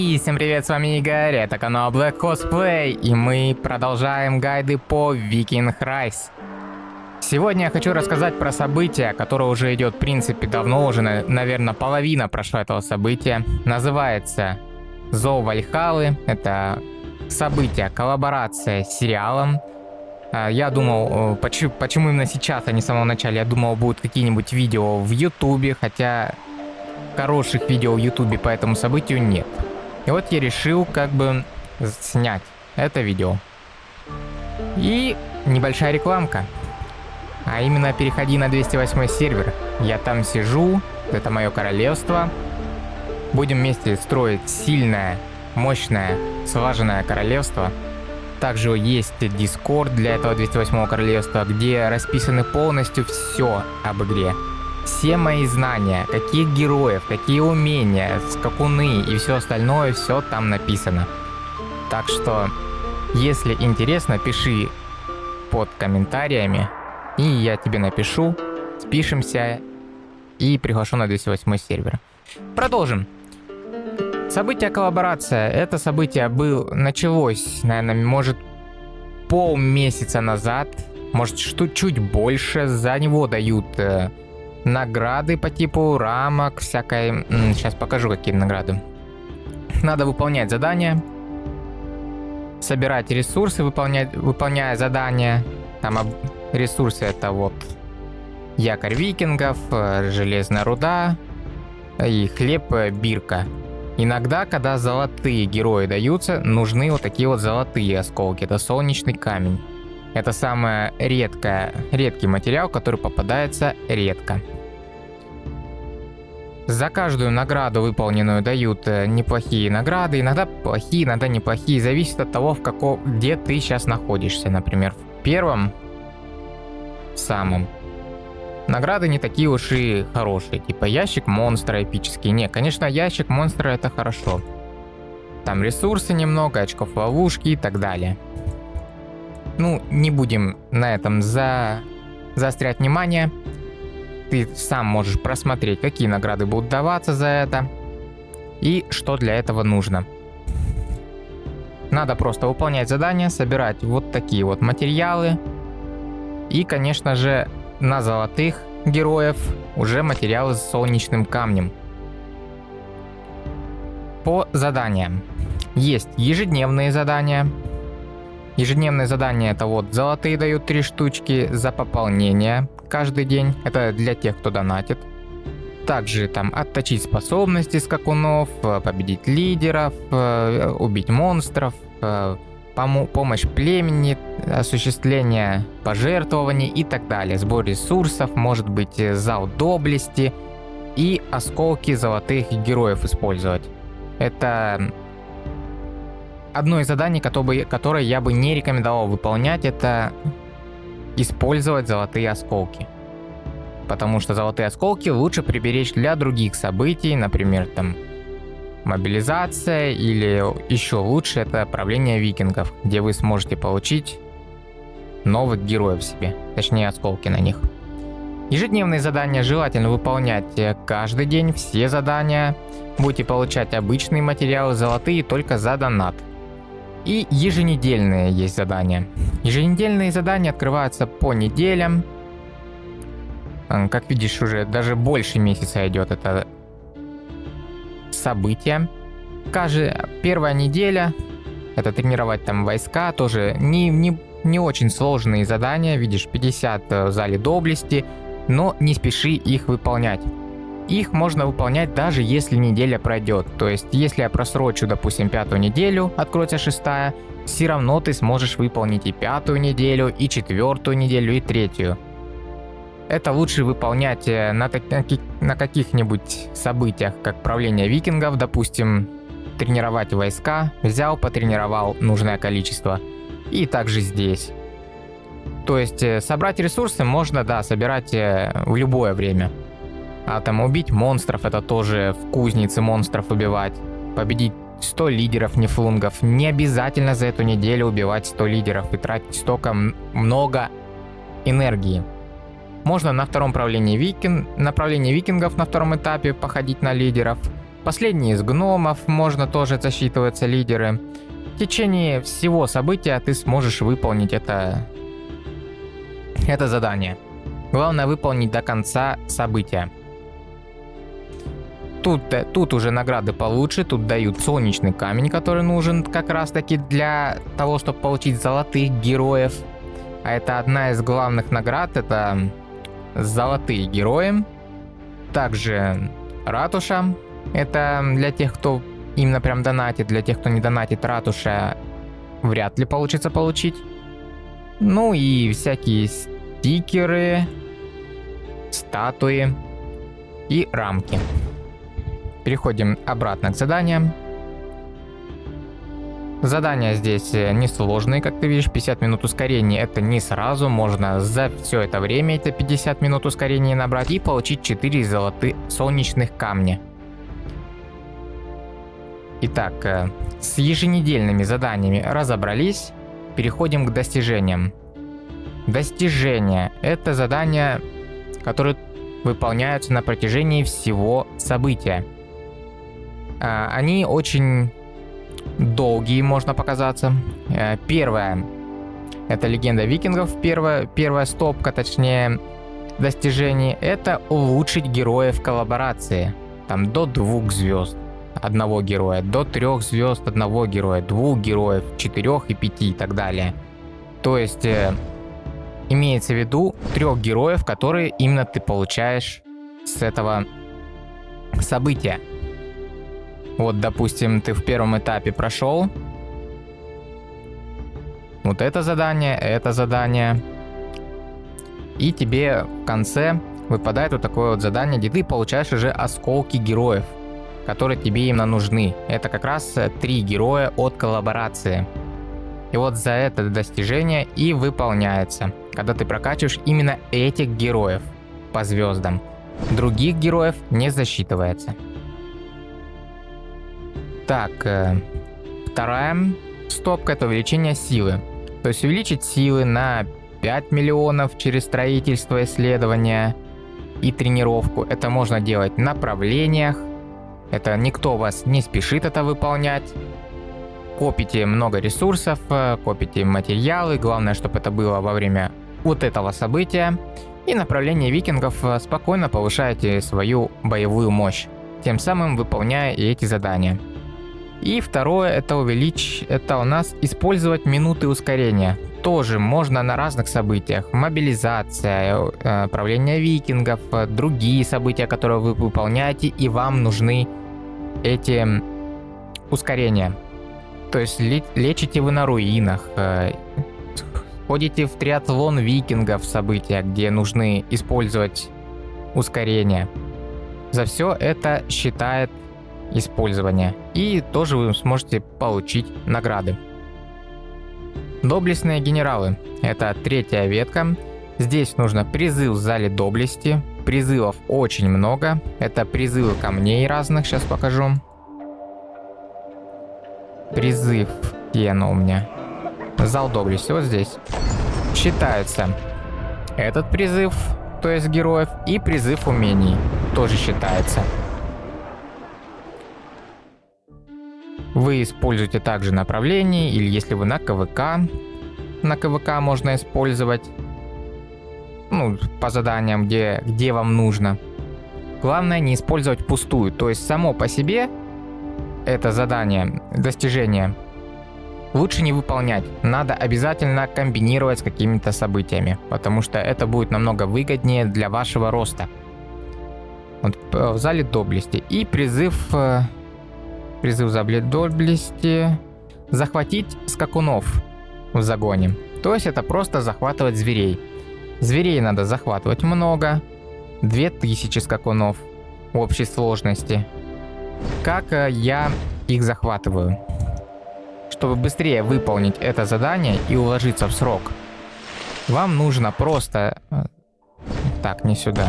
И всем привет, с вами Игорь, это канал Black Cosplay, и мы продолжаем гайды по Viking Rise. Сегодня я хочу рассказать про событие, которое уже идет в принципе давно, уже, наверное, половина прошла этого события. Называется Зов Вальхаллы, это событие, коллаборация с сериалом. Я думал, почему именно сейчас, а не с самого начала, я думал, будут какие-нибудь видео в Ютубе, хотя хороших видео в Ютубе по этому событию нет. И вот я решил как бы снять это видео. И небольшая рекламка. А именно, переходи на 208 сервер. Я там сижу, это мое королевство. Будем вместе строить сильное, мощное, слаженное королевство. Также есть Discord для этого 208 королевства, где расписаны полностью все об игре. Все мои знания, каких героев, какие умения, скакуны и все остальное, все там написано. Так что, если интересно, пиши под комментариями, и я тебе напишу, спишемся и приглашу на 208 сервер. Продолжим. Событие коллаборация. Это событие началось, наверное, может полмесяца назад, может чуть больше. За него дают награды по типу рамок, всякой... Сейчас покажу, какие награды. Надо выполнять задания, собирать ресурсы, выполняя задания. Там ресурсы это вот якорь викингов, железная руда и хлеб бирка. Иногда, когда золотые герои даются, нужны вот такие вот золотые осколки. Это солнечный камень. Это самый редкий материал, который попадается редко. За каждую награду выполненную дают неплохие награды, иногда плохие, иногда неплохие, зависит от того, где ты сейчас находишься. Например, в первом самом награды не такие уж и хорошие, типа ящик монстра эпический. Не, конечно, ящик монстра это хорошо. Там ресурсы немного, очков ловушки и так далее. Ну, не будем на этом заострять внимание. Ты сам можешь просмотреть, какие награды будут даваться за это и что для этого нужно. Надо просто выполнять задания, собирать вот такие вот материалы. И, конечно же, на золотых героев уже материалы с солнечным камнем. По заданиям. Есть ежедневные задания. Ежедневные задания это вот золотые дают 3 штучки за пополнение каждый день. Это для тех, кто донатит. Также там отточить способности скакунов, победить лидеров, убить монстров, помощь племени, осуществление пожертвований и так далее. Сбор ресурсов, может быть зал доблести и осколки золотых героев использовать. Это... Одно из заданий, которое я бы не рекомендовал выполнять, это использовать золотые осколки. Потому что золотые осколки лучше приберечь для других событий, например, там мобилизация, или еще лучше это правление викингов, где вы сможете получить новых героев себе, точнее осколки на них. Ежедневные задания желательно выполнять каждый день, все задания. Будете получать обычные материалы, золотые только за донат. И еженедельные есть задания. Еженедельные задания открываются по неделям. Как видишь, уже даже больше месяца идет это событие. Первая неделя это тренировать там войска, тоже не очень сложные задания. Видишь, 50 в зале доблести, но не спеши их выполнять. Их можно выполнять даже если неделя пройдет. То есть, если я просрочу, допустим, 5-ю неделю, откроется 6-я, все равно ты сможешь выполнить и 5-ю неделю, и 4-ю неделю, и 3-ю. Это лучше выполнять на каких-нибудь событиях, как правление викингов, допустим, тренировать войска, взял, потренировал нужное количество. И также здесь. То есть, собрать ресурсы можно, да, собирать в любое время. А там убить монстров, это тоже в кузнице монстров убивать. Победить 100 лидеров нефлунгов. Не обязательно за эту неделю убивать 100 лидеров и тратить столько много энергии. Можно на втором направлении викингов на втором этапе походить на лидеров. Последний из гномов, можно тоже засчитываться лидеры. В течение всего события ты сможешь выполнить это задание. Главное выполнить до конца события. Тут уже награды получше, тут дают солнечный камень, который нужен как раз таки для того, чтобы получить золотых героев. А это одна из главных наград, это золотые герои. Также ратуша, это для тех, кто именно прям донатит, для тех, кто не донатит, ратуша вряд ли получится получить. Ну и всякие стикеры, статуи и рамки. Переходим обратно к заданиям. Задания здесь несложные, как ты видишь, 50 минут ускорения это не сразу, можно за все это время эти 50 минут ускорения набрать и получить 4 золотых солнечных камня. Итак, с еженедельными заданиями разобрались, переходим к достижениям. Достижения – это задания, которые выполняются на протяжении всего события. Они очень долгие, можно показаться. Первое – это легенда викингов, первая стопка, точнее, достижений – это улучшить героев коллаборации. Там до 2 звезд одного героя, до 3 звезд одного героя, 2 героев, 4 и 5 и так далее. То есть имеется в виду 3 героев, которые именно ты получаешь с этого события. Вот, допустим, ты в первом этапе прошел. Вот это задание. И тебе в конце выпадает вот такое вот задание, где ты получаешь уже осколки героев, которые тебе именно нужны. Это как раз 3 героя от коллаборации. И вот за это достижение и выполняется, когда ты прокачиваешь именно этих героев по звездам. Других героев не засчитывается. Так, вторая стопка – это увеличение силы. То есть увеличить силы на 5 миллионов через строительство, исследования и тренировку. Это можно делать в направлениях. Это никто вас не спешит это выполнять. Копите много ресурсов, копите материалы. Главное, чтобы это было во время вот этого события. И направление викингов спокойно повышаете свою боевую мощь, тем самым выполняя и эти задания. И второе, это у нас использовать минуты ускорения. Тоже можно на разных событиях. Мобилизация, правление викингов, другие события, которые вы выполняете, и вам нужны эти ускорения. То есть лечите вы на руинах, ходите в триатлон викингов события, где нужны использовать ускорения. За все это считает использование, и тоже вы сможете получить награды. Доблестные генералы – это 3-я ветка. Здесь нужно призыв в зале доблести. Призывов очень много. Это призывы камней разных, сейчас покажу. Призыв, где оно у меня? Зал доблести, вот здесь. Считается этот призыв, то есть героев, и призыв умений тоже считается. Вы используете также направление, или если вы на КВК можно использовать, по заданиям, где вам нужно. Главное не использовать пустую, то есть само по себе это задание, достижение, лучше не выполнять. Надо обязательно комбинировать с какими-то событиями, потому что это будет намного выгоднее для вашего роста. Вот в зале доблести. И призыв в зале доблести – захватить скакунов в загоне. То есть это просто захватывать зверей. Зверей надо захватывать много. 2000 скакунов в общей сложности. Как я их захватываю? Чтобы быстрее выполнить это задание и уложиться в срок, вам нужно просто... Так, не сюда.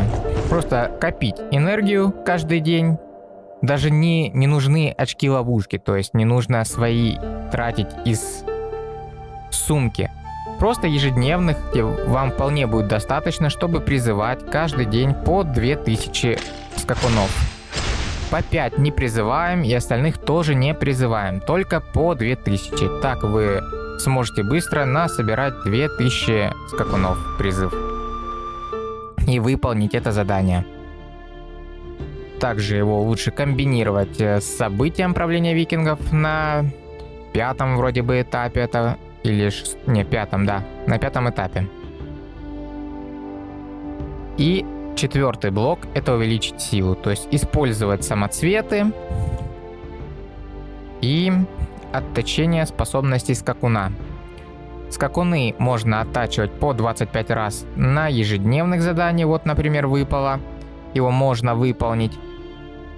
Просто копить энергию каждый день. Даже не нужны очки-ловушки, то есть не нужно свои тратить из сумки. Просто ежедневных вам вполне будет достаточно, чтобы призывать каждый день по 2000 скакунов. По 5 не призываем и остальных тоже не призываем, только по 2000. Так вы сможете быстро насобирать 2000 скакунов призыв и выполнить это задание. Также его лучше комбинировать с событием правления викингов на 5-м вроде бы этапе, это или не 5-м, да, на 5-м этапе. И 4-й блок — это увеличить силу, то есть использовать самоцветы и отточение способностей скакуна. Скакуны можно оттачивать по 25 раз на ежедневных заданиях, вот, например, выпало, его можно выполнить.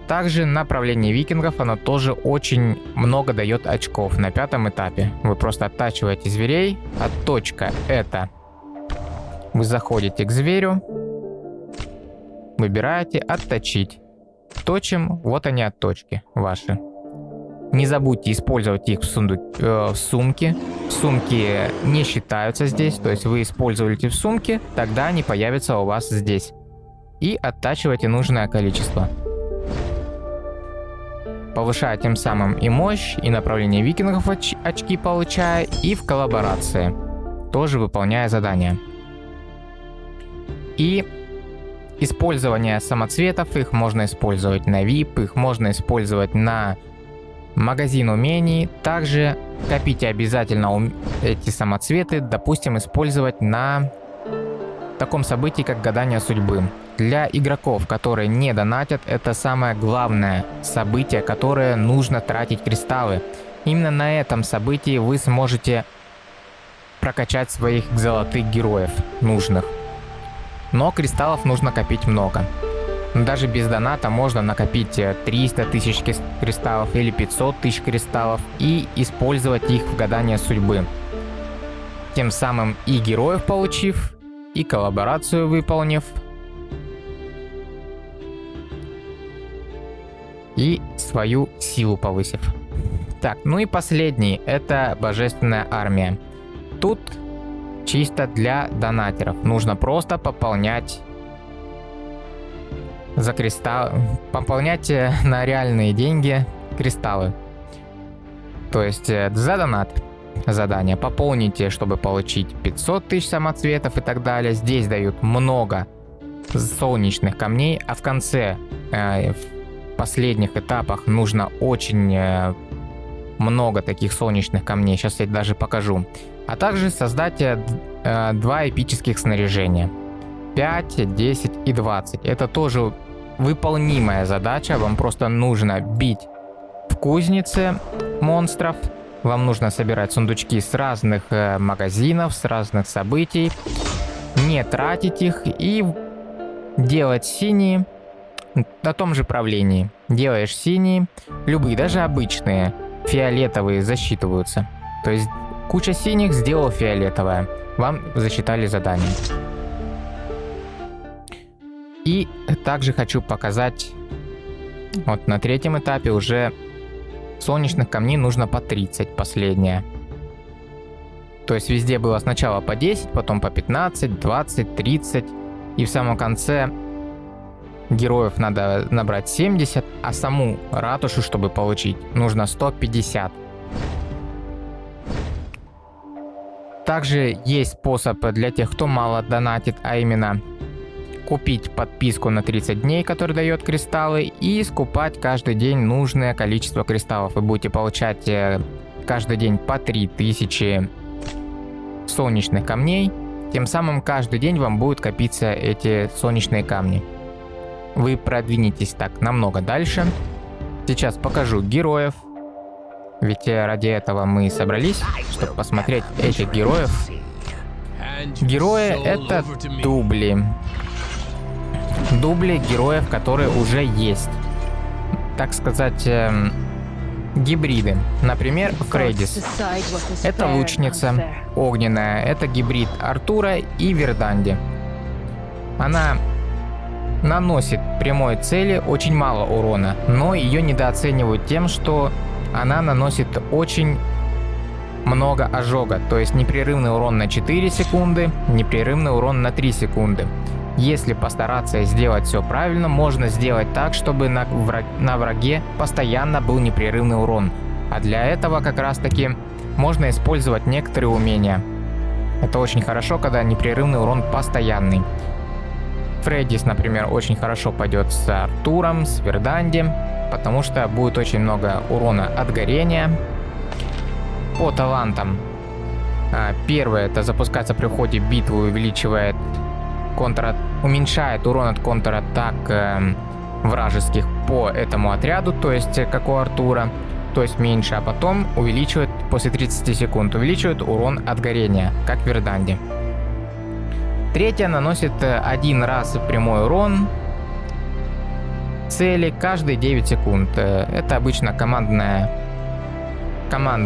Также направление викингов, оно тоже очень много дает очков на 5-м этапе. Вы просто оттачиваете зверей. Отточка — это вы заходите к зверю, выбираете «Отточить». Точим, вот они отточки ваши. Не забудьте использовать их в сумке. Сумки не считаются здесь, то есть вы используете в сумке, тогда они появятся у вас здесь. И оттачивайте нужное количество. Повышая тем самым и мощь, и направление викингов очки получая, и в коллаборации, тоже выполняя задания. И использование самоцветов, их можно использовать на VIP, их можно использовать на магазин умений. Также копите обязательно эти самоцветы, допустим, использовать на таком событии, как гадание судьбы. Для игроков, которые не донатят, это самое главное событие, которое нужно тратить кристаллы. Именно на этом событии вы сможете прокачать своих золотых героев нужных. Но кристаллов нужно копить много. Даже без доната можно накопить 300 тысяч кристаллов или 500 тысяч кристаллов и использовать их в гадание судьбы. Тем самым и героев получив, и коллаборацию выполнив, и свою силу повысив. Так, ну и последний — это божественная армия. Тут чисто для донатеров. Нужно просто пополнять за кристалл, пополнять на реальные деньги кристаллы. То есть за донат задание пополните, чтобы получить 500 тысяч самоцветов и так далее. Здесь дают много солнечных камней, а в конце, в последних этапах, нужно очень много таких солнечных камней. Сейчас я даже покажу. А также создать 2 эпических снаряжения. 5, 10 и 20. Это тоже выполнимая задача. Вам просто нужно бить в кузнице монстров. Вам нужно собирать сундучки с разных магазинов, с разных событий. Не тратить их и делать синие на том же правлении. Делаешь синие, любые, даже обычные, фиолетовые засчитываются. То есть куча синих, сделал фиолетовое. Вам засчитали задание. И также хочу показать, вот на 3-м этапе уже солнечных камней нужно по 30, последнее. То есть везде было сначала по 10, потом по 15, 20, 30. И в самом конце героев надо набрать 70, а саму ратушу, чтобы получить, нужно 150. Также есть способ для тех, кто мало донатит, а именно купить подписку на 30 дней, который дает кристаллы, и скупать каждый день нужное количество кристаллов. Вы будете получать каждый день по 3000 солнечных камней. Тем самым каждый день вам будут копиться эти солнечные камни. Вы продвинетесь так намного дальше. Сейчас покажу героев. Ведь ради этого мы собрались, чтобы посмотреть этих героев. Герои — это дубли. Дубли героев, которые уже есть. Так сказать, гибриды. Например, Фрейдис. Это лучница огненная. Это гибрид Артура и Верданди. Она наносит прямой цели очень мало урона, но ее недооценивают тем, что она наносит очень много ожога, то есть непрерывный урон на 4 секунды, непрерывный урон на 3 секунды. Если постараться сделать все правильно, можно сделать так, чтобы на враге постоянно был непрерывный урон. А для этого как раз таки можно использовать некоторые умения. Это очень хорошо, когда непрерывный урон постоянный. Фреддис, например, очень хорошо пойдет с Артуром, с Верданди, потому что будет очень много урона от горения. По талантам. Первое — это запускаться при входе в битву, увеличивает уменьшает урон от контратак вражеских по этому отряду, то есть как у Артура, то есть меньше, а потом увеличивает после 30 секунд, увеличивает урон от горения, как в Верданди. Третье — наносит один раз прямой урон цели каждые 9 секунд. Это обычно командный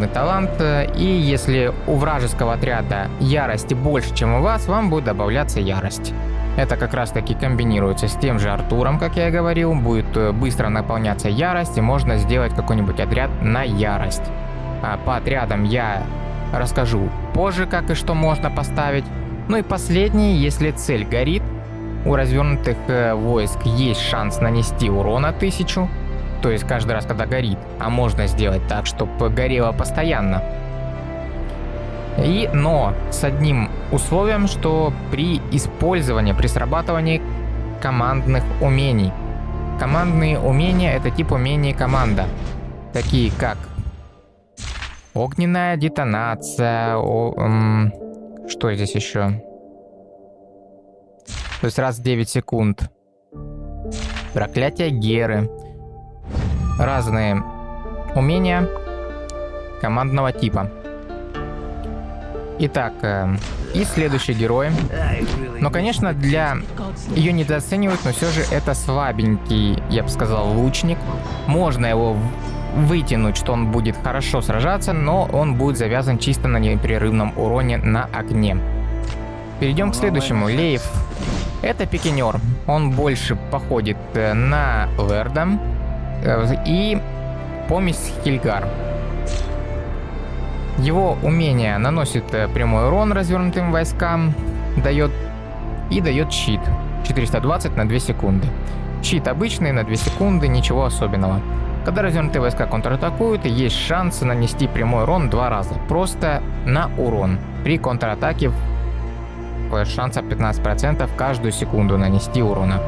талант, и если у вражеского отряда ярости больше, чем у вас, вам будет добавляться ярость. Это как раз таки комбинируется с тем же Артуром, как я и говорил, будет быстро наполняться ярость, и можно сделать какой-нибудь отряд на ярость. По отрядам я расскажу позже, как и что можно поставить. Ну и последнее, если цель горит, у развернутых войск есть шанс нанести урона 1000, то есть каждый раз, когда горит, а можно сделать так, чтобы горело постоянно. Но с одним условием, что при срабатывании командных умений. Командные умения — это тип умений команда, такие как огненная детонация, что здесь еще? То есть раз в 9 секунд. Проклятие Геры. Разные умения командного типа. Итак, и следующий герой. Но, конечно, ее недооценивают, но все же это слабенький, я бы сказал, лучник. Можно его вытянуть, что он будет хорошо сражаться, но он будет завязан чисто на непрерывном уроне на огне. Перейдем к следующему. Лейф. Это пикинер. Он больше походит на Лерда и помесь Хильгар. Его умение наносит прямой урон развернутым войскам, дает щит 420 на 2 секунды. Щит обычный на 2 секунды, ничего особенного. Когда развернутые войска контратакуют, есть шанс нанести прямой урон 2 раза, просто на урон. При контратаке шанса 15% каждую секунду нанести урона.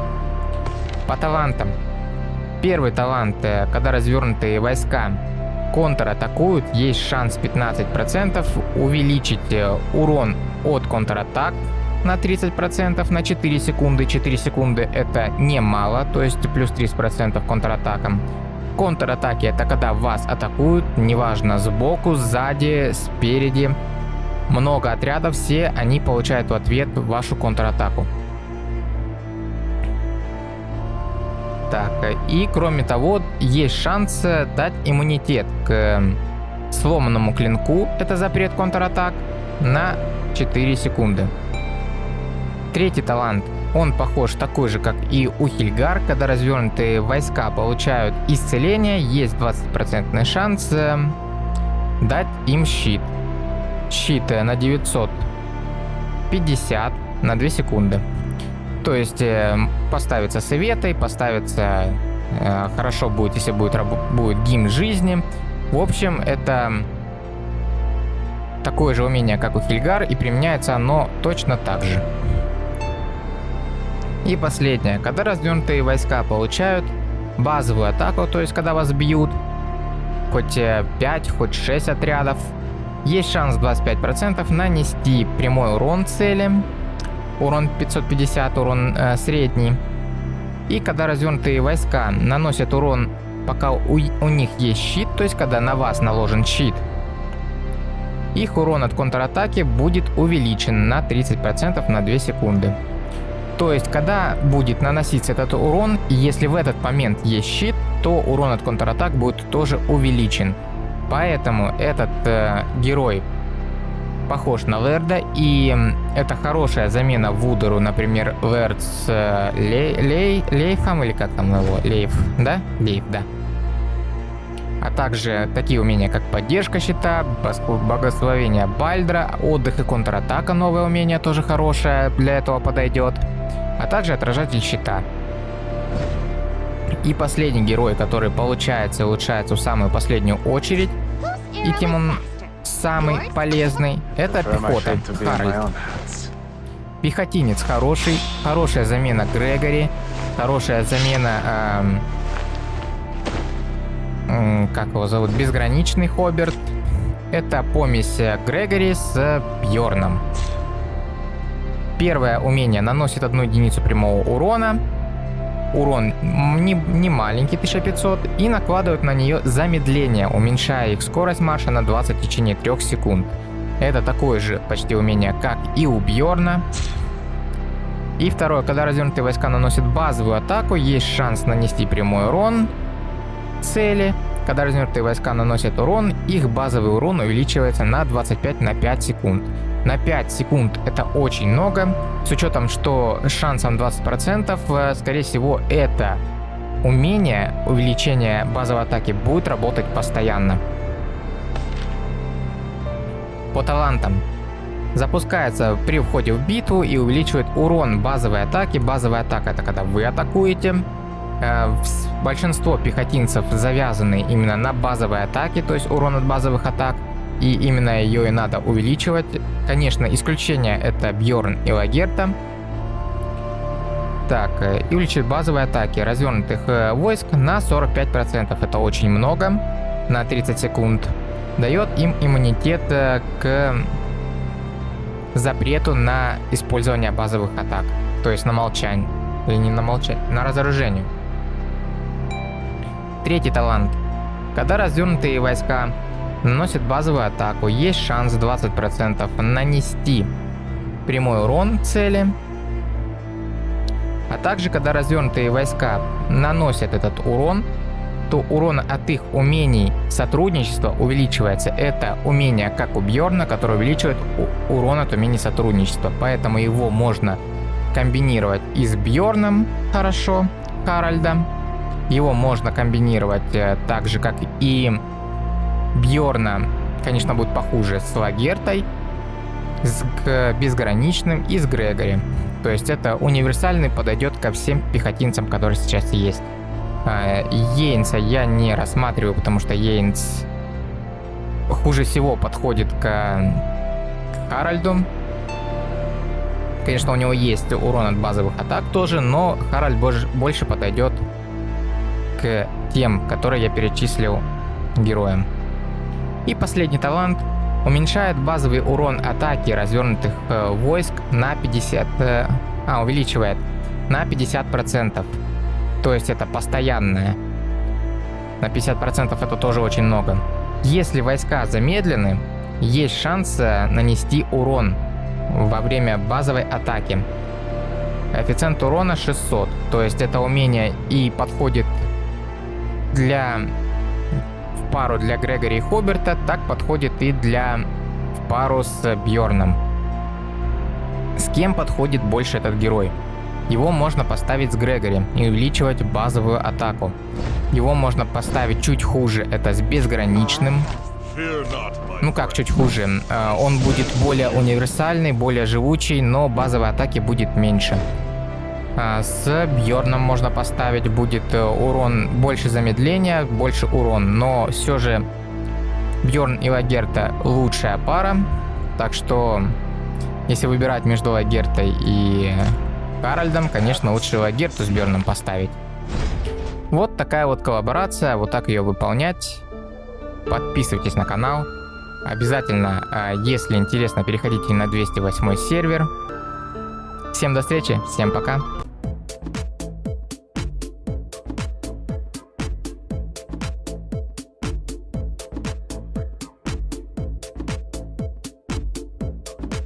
По талантам. Первый талант, когда развернутые войска контратакуют, есть шанс 15% увеличить урон от контратак на 30% на 4 секунды. 4 секунды это немало, то есть плюс 30% контратакам. Контратаки — это когда вас атакуют, неважно сбоку, сзади, спереди. Много отрядов, все они получают в ответ вашу контратаку. Так, и кроме того, есть шанс дать иммунитет к сломанному клинку, это запрет контратак, на 4 секунды. Третий талант, он похож такой же, как и у Хильгар, когда развернутые войска получают исцеление, есть 20% шанс дать им щит. Щит на 950 на 2 секунды. То есть поставится советой, поставится хорошо будет, если будет гимн жизни. В общем, это такое же умение, как у Хильгар, и применяется оно точно так же. И последнее. Когда развернутые войска получают базовую атаку, то есть когда вас бьют, хоть 5, хоть 6 отрядов, есть шанс 25% нанести прямой урон цели. Урон 550, урон средний. И когда развернутые войска наносят урон, пока у них есть щит, то есть когда на вас наложен щит, их урон от контратаки будет увеличен на 30% на 2 секунды. То есть когда будет наноситься этот урон, если в этот момент есть щит, то урон от контратак будет тоже увеличен. Поэтому этот герой похож на Лерда, и это хорошая замена Вудеру, например, Лерд с Лейфом, или как там его, Лейф, да? Лейф, да. А также такие умения, как поддержка щита, благословение Бальдра, отдых и контратака, новое умение тоже хорошее, для этого подойдет. а также отражатель щита. И последний герой, который получается и улучшается в самую последнюю очередь, и тем он самый полезный, это пехота, Харальд. Пехотинец хороший, хорошая замена Грегори, хорошая замена, как его зовут, безграничный Хоберт. Это помесь Грегори с Бьорном. Первое умение наносит 1 единицу прямого урона. Урон не маленький, 1500, и накладывает на нее замедление, уменьшая их скорость марша на 20 в течение 3 секунд. Это такое же почти умение, как и у Бьорна. И второе, когда развернутые войска наносят базовую атаку, есть шанс нанести прямой урон цели. Когда развернутые войска наносят урон, их базовый урон увеличивается на 25 на 5 секунд. На 5 секунд это очень много, с учетом, что шансом 20%, скорее всего, это умение увеличения базовой атаки будет работать постоянно. По талантам. Запускается при входе в битву и увеличивает урон базовой атаки. Базовая атака — это когда вы атакуете. Большинство пехотинцев завязаны именно на базовой атаке, то есть урон от базовых атак. И именно ее и надо увеличивать. Конечно, исключение — это Бьорн и Лагерта. Так, и увеличивает базовые атаки развернутых войск на 45%. Это очень много, на 30 секунд. Дает им иммунитет к запрету на использование базовых атак. То есть на молчание. Или не на молчание, на разоружение. Третий талант. Когда развернутые войска наносят базовую атаку, есть шанс 20% нанести прямой урон цели. А также, когда развернутые войска наносят этот урон, то урон от их умений сотрудничества увеличивается. Это умение, как у Бьорна, которое увеличивает урон от умений сотрудничества. Поэтому его можно комбинировать и с Бьорном, хорошо, Харальда. Его можно комбинировать так же, как и Бьорна, конечно, будет похуже, с Лагертой, с безграничным и с Грегори. То есть это универсальный, подойдет ко всем пехотинцам, которые сейчас есть. Йенса я не рассматриваю, потому что Йенс хуже всего подходит к Харальду. Конечно, у него есть урон от базовых атак тоже, но Харальд больше подойдет к тем, которые я перечислил героям. И последний талант уменьшает базовый урон атаки развернутых войск на 50, увеличивает на 50%. То есть это постоянное. На 50% это тоже очень много. Если войска замедлены, есть шанс нанести урон во время базовой атаки. Коэффициент урона 600, то есть это умение и подходит в пару для Грегори и Хоберта, так подходит и в пару с Бьорном. С кем подходит больше этот герой? Его можно поставить с Грегори и увеличивать базовую атаку. Его можно поставить чуть хуже, это с безграничным. Ну как чуть хуже? Он будет более универсальный, более живучий, но базовой атаки будет меньше. С Бьорном можно поставить, будет урон больше замедления, больше урон, но все же Бьорн и Лагерта лучшая пара, так что если выбирать между Лагертой и Харальдом, конечно, лучше Лагерту с Бьорном поставить. Вот такая вот коллаборация, вот так ее выполнять. Подписывайтесь на канал. Обязательно, если интересно, переходите на 208 сервер. Всем до встречи, всем пока.